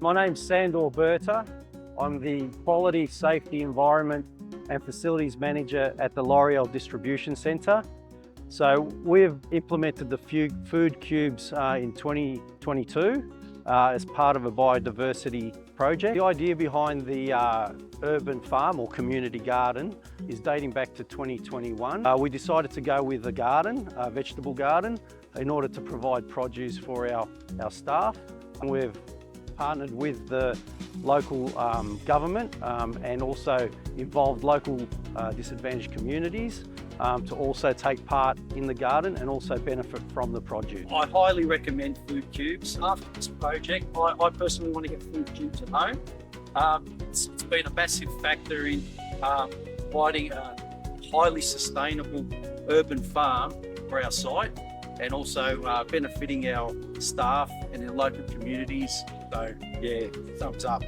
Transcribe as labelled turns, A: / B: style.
A: My name's Sandor Berta. I'm the Quality, Safety, Environment and Facilities Manager at the L'Oreal Distribution Centre. So we've implemented the food cubes in 2022 as part of a biodiversity project. The idea behind the urban farm or community garden is dating back to 2021. We decided to go with a garden, a vegetable garden, in order to provide produce for our staff. And we've partnered with the local government and also involved local disadvantaged communities to also take part in the garden and also benefit from the produce.
B: I highly recommend food cubes. After this project, I personally want to get food cubes at home. It's been a massive factor in providing a highly sustainable urban farm for our site and also benefiting our staff and our local communities. So yeah, thumbs up.